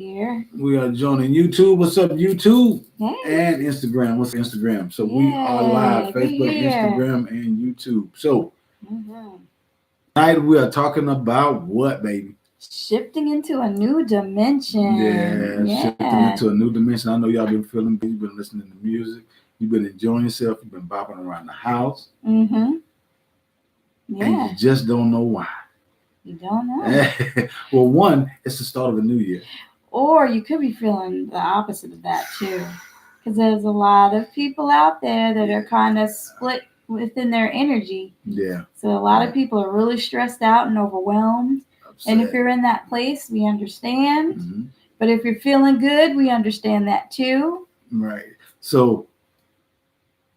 Here. We are joining YouTube. What's up, YouTube? Hey. And Instagram. What's Instagram? So we are live, Yay. We Facebook, here. Instagram, and YouTube. So hmm tonight we are talking about what, baby? Shifting into a new dimension. Yeah, shifting Yeah. into a new dimension. I know y'all been feeling good. You've been listening to music. You've been enjoying yourself. You've been bopping around the house. Mm-hmm. And Yeah. you just don't know why. You don't know. Well, one, it's the start of a new year. Or you could be feeling the opposite of that too. Because there's a lot of people out there that are kind of split within their energy. Yeah. So a lot of people are really stressed out and overwhelmed. And if Upset. you're in that place, we understand. Mhm. But if you're feeling good, we understand that too. Right. So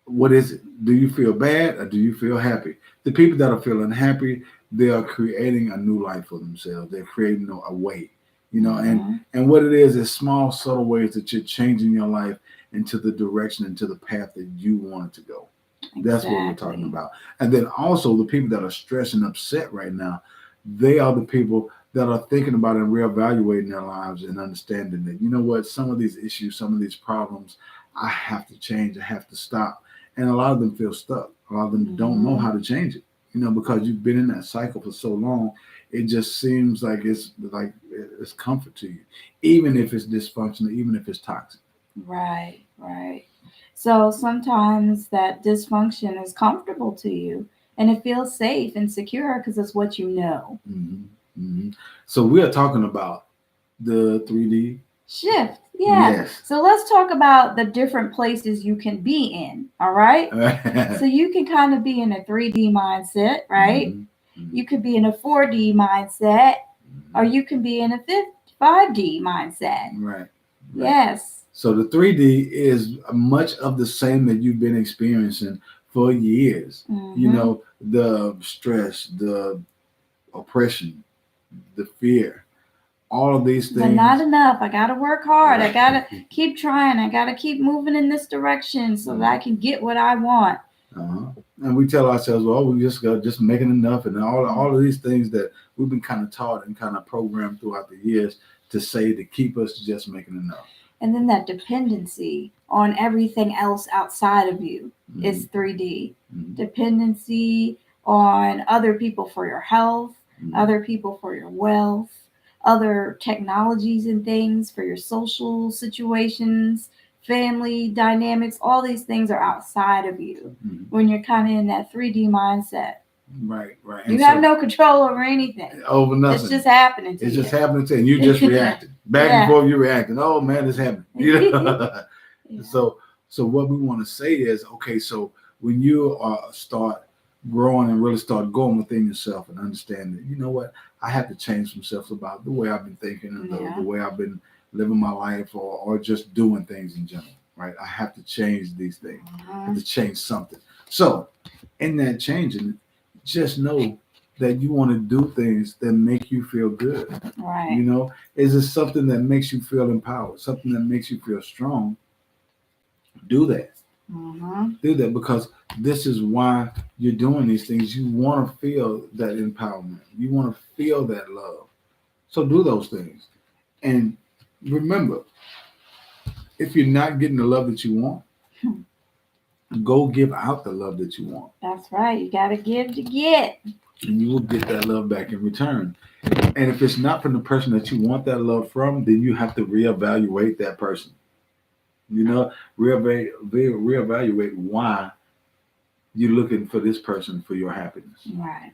what is it? Do you feel bad or do you feel happy? The people that are feeling happy, they are creating a new life for themselves. They're creating a way, and what it is small, subtle ways that you're changing your life into the direction, into the path that you want it to go. That's what we're talking about. And then also the people that are stressed and upset right now, they are the people that are thinking about and reevaluating their lives and understanding that, you know what, some of these issues, some of these problems, I have to change, I have to stop. And a lot of them feel stuck. A lot of them don't know how to change it, because you've been in that cycle for so long. It just seems like it's comfort to you, even if it's dysfunctional, even if it's toxic. Right, right. So sometimes that dysfunction is comfortable to you and it feels safe and secure because it's what you know. hmm hmm So we are talking about the 3D. Shift, yeah. Yes. So let's talk about the different places you can be in, all right? So you can kind of be in a 3D mindset, right? You could be in a 4D mindset, or you can be in a 5D mindset. Right. Yes. So the 3D is much of the same that you've been experiencing for years. The stress, the oppression, the fear, all of these But things. not enough. I gotta work hard. I gotta keep trying. I gotta keep moving in this direction so that I can get what I want. And we tell ourselves, well, we just got just making enough, and all of these things that we've been kind of taught and kind of programmed throughout the years to say to keep us just making enough. And then that dependency on everything else outside of you is 3D. Dependency on other people for your health, other people for your wealth, other technologies and things for your social situations, family dynamics. All these things are outside of you when you're kind of in that 3D mindset. Right. You have no control over anything. Over nothing. It's just happening to you. It's just happening to you. And you just reacted. Back and forth, you're reacting. Oh man, it's happening. So what we want to say is, okay, so when you start growing and really start going within yourself and understand that, you know what, I have to change some stuff about the way I've been thinking and the way I've been living my life or just doing things in general, right? I have to change these things. I have to change something. So in that changing, just know that you want to do things that make you feel good. Right. Is it something that makes you feel empowered, something that makes you feel strong? Do that. Do that because this is why you're doing these things. You want to feel that empowerment. You want to feel that love. So do those things. And remember, if you're not getting the love that you want, go give out the love that you want. That's right. You got to give to get. And you will get that love back in return. And if it's not from the person that you want that love from, then you have to reevaluate that person. Reevaluate why you're looking for this person for your happiness. Right.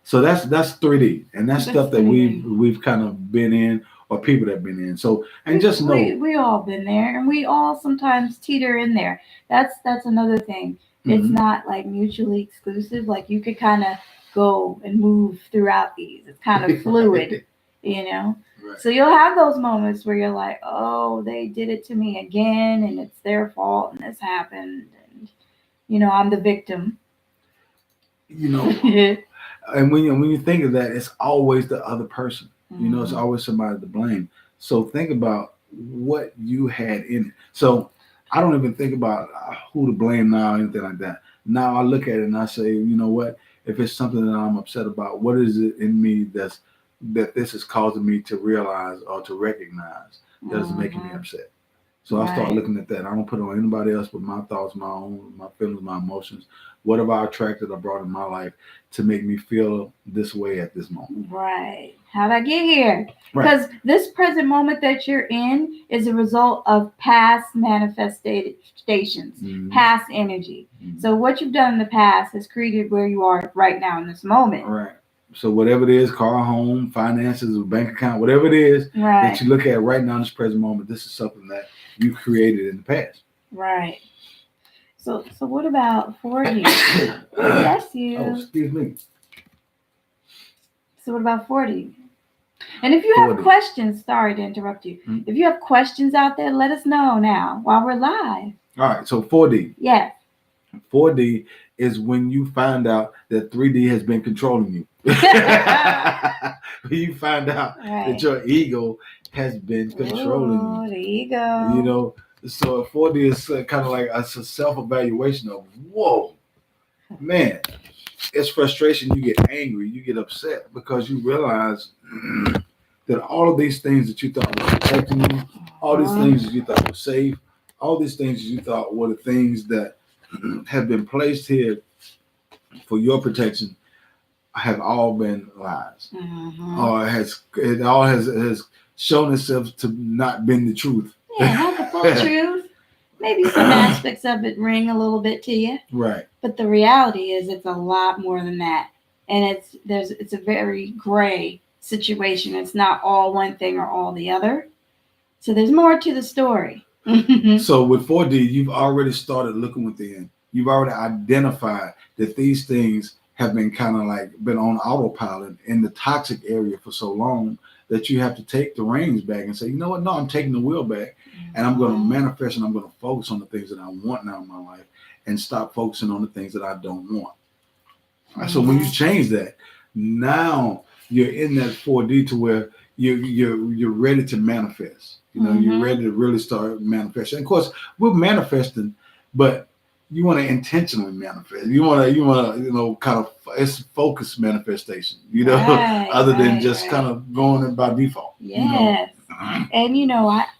So that's 3D, and that's stuff that we've kind of been in, or people that have been in. So just know we all been there, and we all sometimes teeter in there. That's another thing. It's not like mutually exclusive. Like you could kind of go and move throughout these. It's kind of fluid, Right. So you'll have those moments where you're like, oh, they did it to me again, and it's their fault, and this happened, and I'm the victim. And when you think of that, it's always the other person. It's always somebody to blame. So think about what you had in it. So I don't even think about who to blame now or anything like that. Now I look at it and I say, you know what? If it's something that I'm upset about, what is it in me that's that this is causing me to realize or to recognize that it's making me upset. So I start looking at that. I don't put it on anybody else but my thoughts, my own, my feelings, my emotions. What have I attracted or brought in my life to make me feel this way at this moment? Right. How'd I get here? Right. Because this present moment that you're in is a result of past manifestations, past energy. So what you've done in the past has created where you are right now in this moment. Right. So whatever it is, car, home, finances, bank account, whatever it is that you look at right now in this present moment, this is something that you created in the past. Right. So what about 40? Bless you. Oh, excuse me. So what about 40? And if you have questions, sorry to interrupt you. If you have questions out there, let us know now while we're live. All right. So 4D. Yes. 4D is when you find out that 3D has been controlling you. You find out that your ego has been controlling you. The ego. You know, so 4D is kind of like a self-evaluation of, whoa, man, it's frustration. You get angry, you get upset because you realize that all of these things that you thought were protecting you, all these things that you thought were safe, all these things that you thought were the things that have been placed here for your protection have all been lies. Or it all has shown itself to not been the truth. Yeah, not the full truth. Maybe some aspects of it ring a little bit to you. Right. But the reality is it's a lot more than that. And it's a very gray situation. It's not all one thing or all the other. So there's more to the story. So with 4D, you've already started looking within. You've already identified that these things have been kind of like been on autopilot in the toxic area for so long that you have to take the reins back and say, you know what? No, I'm taking the wheel back and I'm going to manifest and I'm going to focus on the things that I want now in my life and stop focusing on the things that I don't want. So when you change that, now you're in that 4D to where you're ready to manifest. You know, you're ready to really start manifesting. And of course, we're manifesting, but you want to intentionally manifest. You want to, kind of, it's focused manifestation, other than just kind of going by default. Yes. And,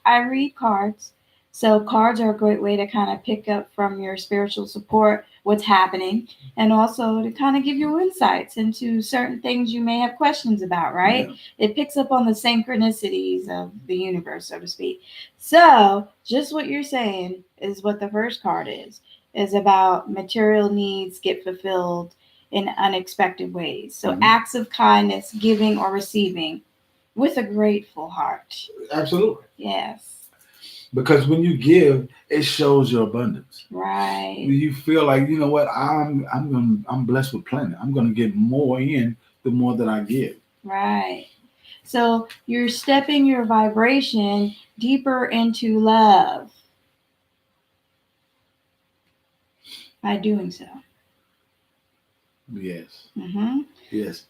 I read cards. So cards are a great way to kind of pick up from your spiritual support what's happening and also to kind of give you insights into certain things you may have questions about, right? Yeah. It picks up on the synchronicities of the universe, so to speak. So just what you're saying is what the first card is about material needs get fulfilled in unexpected ways. So acts of kindness, giving or receiving with a grateful heart. Absolutely. Yes. Because when you give, it shows your abundance. Right. You feel like, you know what, I'm blessed with plenty. I'm gonna get more in the more that I give. Right. So you're stepping your vibration deeper into love by doing so. Yes. Yes.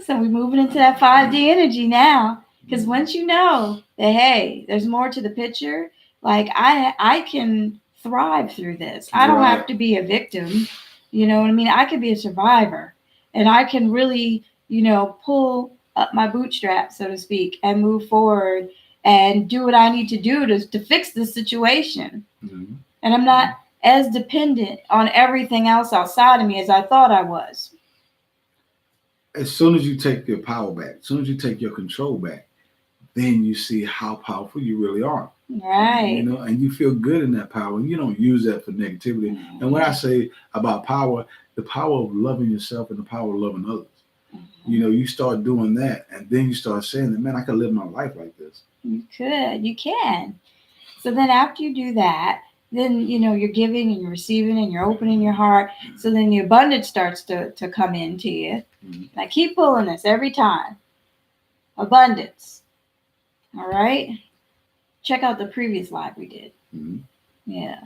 So we're moving into that 5D energy now. Because once you know that, hey, there's more to the picture, like I can thrive through this. I don't have to be a victim. You know what I mean? I could be a survivor. And I can really, pull up my bootstraps, so to speak, and move forward and do what I need to do to fix the situation. And I'm not as dependent on everything else outside of me as I thought I was. As soon as you take your power back, as soon as you take your control back, then you see how powerful you really are. Right. And you feel good in that power, and you don't use that for negativity. And when I say about power, the power of loving yourself and the power of loving others. You start doing that, and then you start saying that, man, I can live my life like this. You can. So then after you do that, then, you're giving and you're receiving and you're opening your heart. So then the abundance starts to come into you. And I keep pulling this every time. Abundance. All right. Check out the previous live we did. Yeah.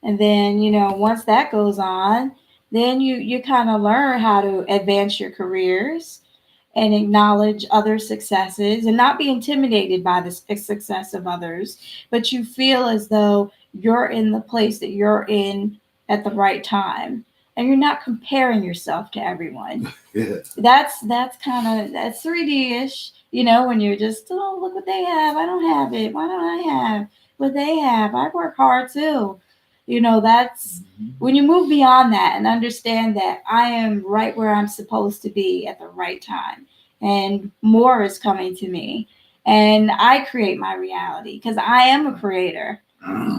And then, once that goes on, then you kind of learn how to advance your careers and acknowledge other successes and not be intimidated by the success of others, but you feel as though you're in the place that you're in at the right time. and you're not comparing yourself to everyone. Yeah. That's 3D-ish, when you're just, oh, look what they have. I don't have it. Why don't I have what they have? I work hard too. That's when you move beyond that and understand that I am right where I'm supposed to be at the right time, and more is coming to me, and I create my reality because I am a creator.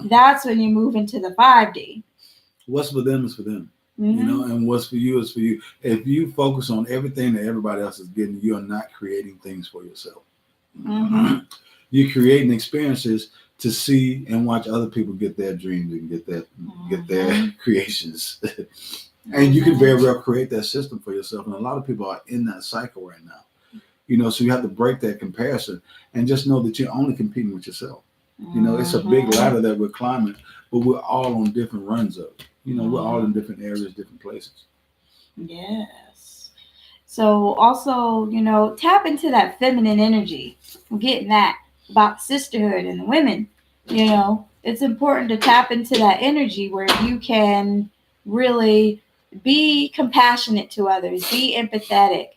That's when you move into the 5D. What's for them is for them. Mm-hmm. And what's for you is for you. If you focus on everything that everybody else is getting, you're not creating things for yourself. Mm-hmm. You're creating experiences to see and watch other people get their dreams and get their creations. And you can very well create that system for yourself. And a lot of people are in that cycle right now. So you have to break that comparison and just know that you're only competing with yourself. It's a big ladder that we're climbing, but we're all on different runs of it. We're all in different areas, different places. Yes. So also, tap into that feminine energy. I'm getting that about sisterhood and the women. It's important to tap into that energy where you can really be compassionate to others, be empathetic,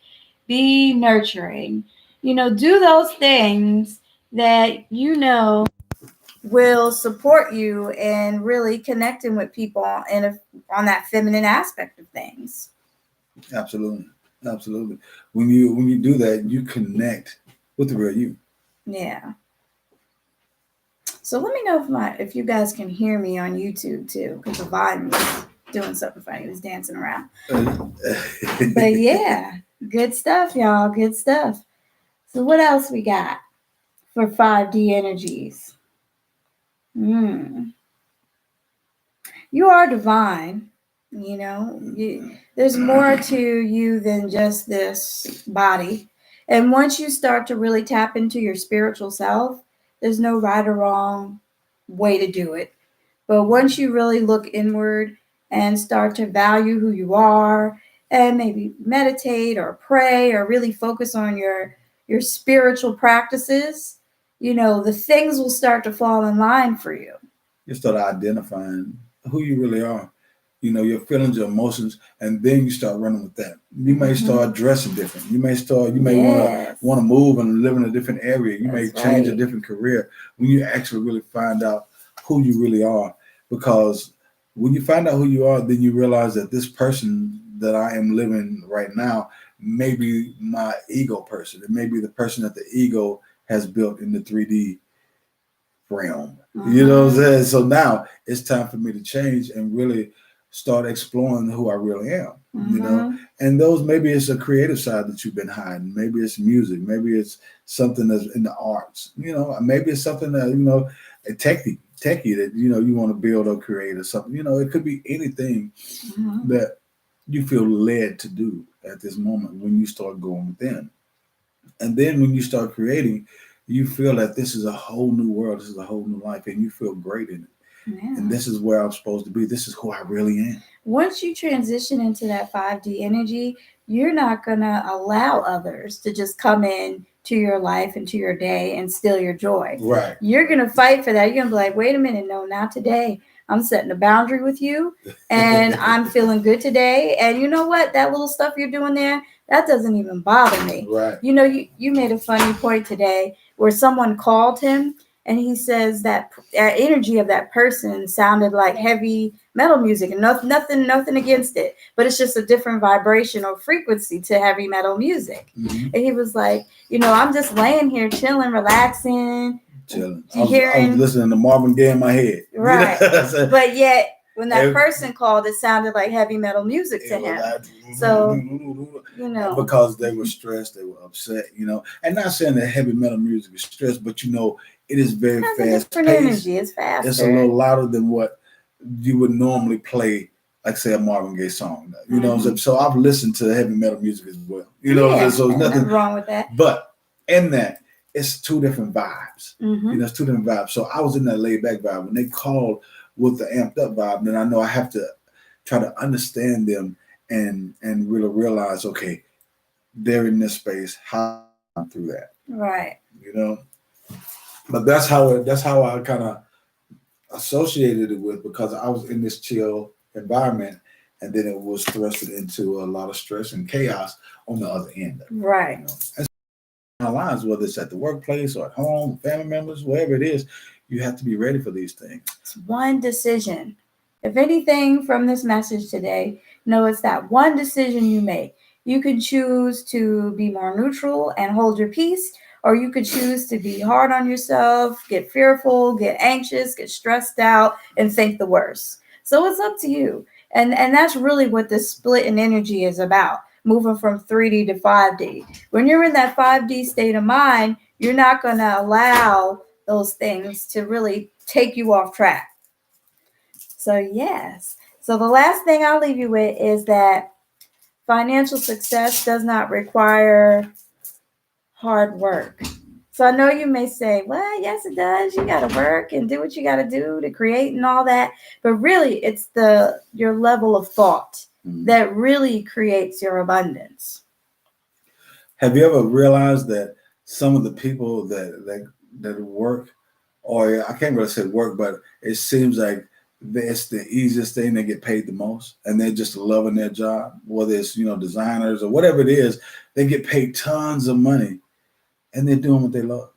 be nurturing. Do those things that will support you in really connecting with people on that feminine aspect of things. Absolutely. When you do that, you connect with the real you. Yeah. So let me know if you guys can hear me on YouTube too, because the volume was doing something funny. It was dancing around. But yeah, good stuff, y'all. Good stuff. So what else we got for 5D energies? You are divine. There's more to you than just this body. And once you start to really tap into your spiritual self, there's no right or wrong way to do it. But once you really look inward and start to value who you are and maybe meditate or pray or really focus on your spiritual practices, the things will start to fall in line for you. You start identifying who you really are. Your feelings, your emotions, and then you start running with that. You may start dressing different. You may want to move and live in a different area. You may change a different career when you actually really find out who you really are. Because when you find out who you are, then you realize that this person that I am living right now may be my ego person. It may be the person that the ego has built in the 3D realm. You know what I'm saying? So now it's time for me to change and really start exploring who I really am. And maybe it's a creative side that you've been hiding. Maybe it's music. Maybe it's something that's in the arts. Maybe it's something that a techie that you want to build or create or something. It could be anything that you feel led to do at this moment when you start going within. And then when you start creating, you feel that this is a whole new world, this is a whole new life, and you feel great in it. Yeah. And this is where I'm supposed to be. This is who I really am. Once you transition into that 5D energy, you're not going to allow others to just come in to your life and to your day and steal your joy. Right. You're going to fight for that. You're going to be like, wait a minute, no, not today. I'm setting a boundary with you, and I'm feeling good today. And you know what? That little stuff you're doing there, that doesn't even bother me. Right. You made a funny point today where someone called him, and he says that energy of that person sounded like heavy metal music, and nothing against it, but it's just a different vibration or frequency to heavy metal music. And he was like, I'm just laying here chilling, relaxing. I was listening to Marvin Gaye in my head. Right. But yet, when that person called, it sounded like heavy metal music to him. So, because they were stressed, they were upset, and not saying that heavy metal music is stressed, but it is very fast paced. Energy. It's faster. It's a little louder than what you would normally play, like say a Marvin Gaye song. So I've listened to heavy metal music as well. So there's nothing wrong with that. But in that, it's two different vibes. It's two different vibes. So I was in that laid back vibe. When they called with the amped up vibe, then I know I have to try to understand them and really realize, okay, they're in this space. How I'm through that. Right. But that's how I kind of associated it with, because I was in this chill environment and then it was thrusted into a lot of stress and chaos on the other end of it, Right. you know. And our lives, whether it's at the workplace or at home, family members, wherever it is, you have to be ready for these things. It's one decision. If anything from this message today, know it's that one decision you make. You could choose to be more neutral and hold your peace, or you could choose to be hard on yourself, get fearful, get anxious, get stressed out, and think the worst. So it's up to you. And that's really what this split in energy is about, moving from 3D to 5D. When you're in that 5D state of mind, you're not going to allow those things to really take you off track. So yes. So the last thing I'll leave you with is that financial success does not require hard work. So I know you may say, well, yes, it does. You got to work and do what you got to do to create and all that. But really, it's your level of thought that really creates your abundance. Have you ever realized that some of the people that work, or I can't really say work, but it seems like it's the easiest thing, they get paid the most, and they're just loving their job, whether it's, designers or whatever it is, they get paid tons of money and they're doing what they love.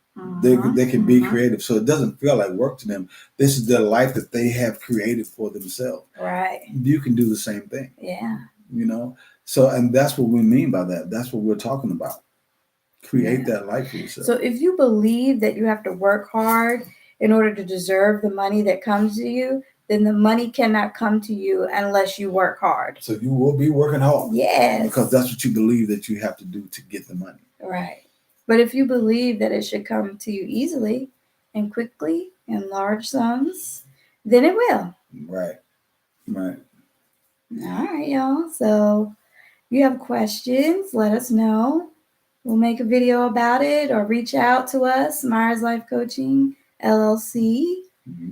They can be creative. So it doesn't feel like work to them. This is their life that they have created for themselves. Right. You can do the same thing. Yeah. So, and that's what we mean by that. That's what we're talking about. Create that life for yourself. So if you believe that you have to work hard in order to deserve the money that comes to you, then the money cannot come to you unless you work hard. So you will be working hard. Yes. Because that's what you believe that you have to do to get the money. Right. But if you believe that it should come to you easily and quickly in large sums, then it will. Right. Right. All right, y'all. So if you have questions, let us know. We'll make a video about it or reach out to us, Myers Life Coaching, LLC.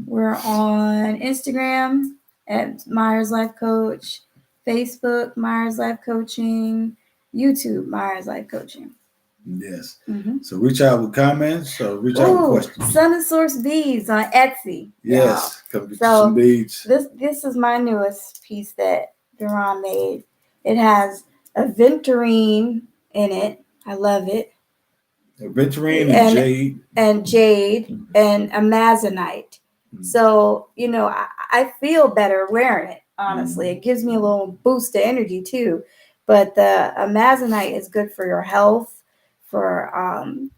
We're on Instagram at Myers Life Coach, Facebook, Myers Life Coaching, YouTube, Myers Life Coaching. Yes. So reach out with comments. So reach out with questions. Sun and Source beads on Etsy. Yes. Come get some beads. This is my newest piece that Duran made. It has aventurine in it. I love it. Aventurine and jade. And jade and amazonite. So, I feel better wearing it, honestly. It gives me a little boost of energy too. But the amazonite is good for your health, for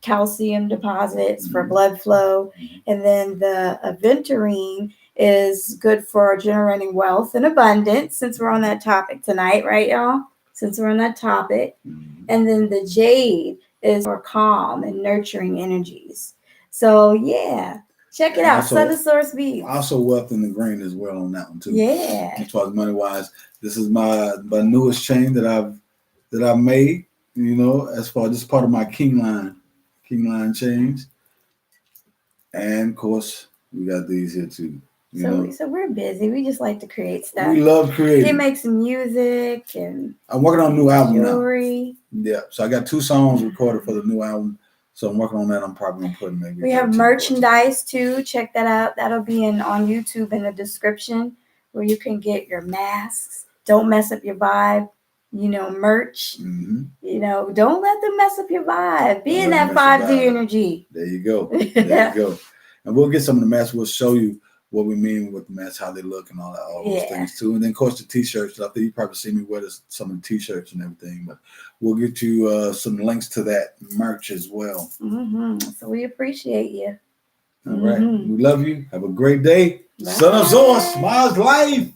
calcium deposits, for blood flow. And then the aventurine is good for generating wealth and abundance, since we're on that topic tonight, right, y'all? Since we're on that topic. And then the jade is for calm and nurturing energies. So, yeah. Check it out. Sun and Source beads. Also wealth in the grain as well on that one too. Yeah. As far as money wise, this is my newest chain that I've made. As far as this part of my king line chains, and of course we got these here too. So we're busy. We just like to create stuff. We love creating. They make some music and I'm working on a new album jewelry. Now. Yeah. So I got 2 songs recorded for the new album. So I'm working on that. I'm probably gonna put maybe. We have merchandise too. Check that out. That'll be on YouTube in the description, where you can get your masks. Don't mess up your vibe. Merch. Don't let them mess up your vibe. Be in that 5D energy. There you go. There you go. And we'll get some of the masks. We'll show you what we mean with the masks, how they look, and all those things too. And then, of course, the T-shirts. I think you probably see me wear some of the T-shirts and everything. But we'll get you some links to that merch as well. So we appreciate you. All right. We love you. Have a great day. Bye. Sun and Source, Myers Life.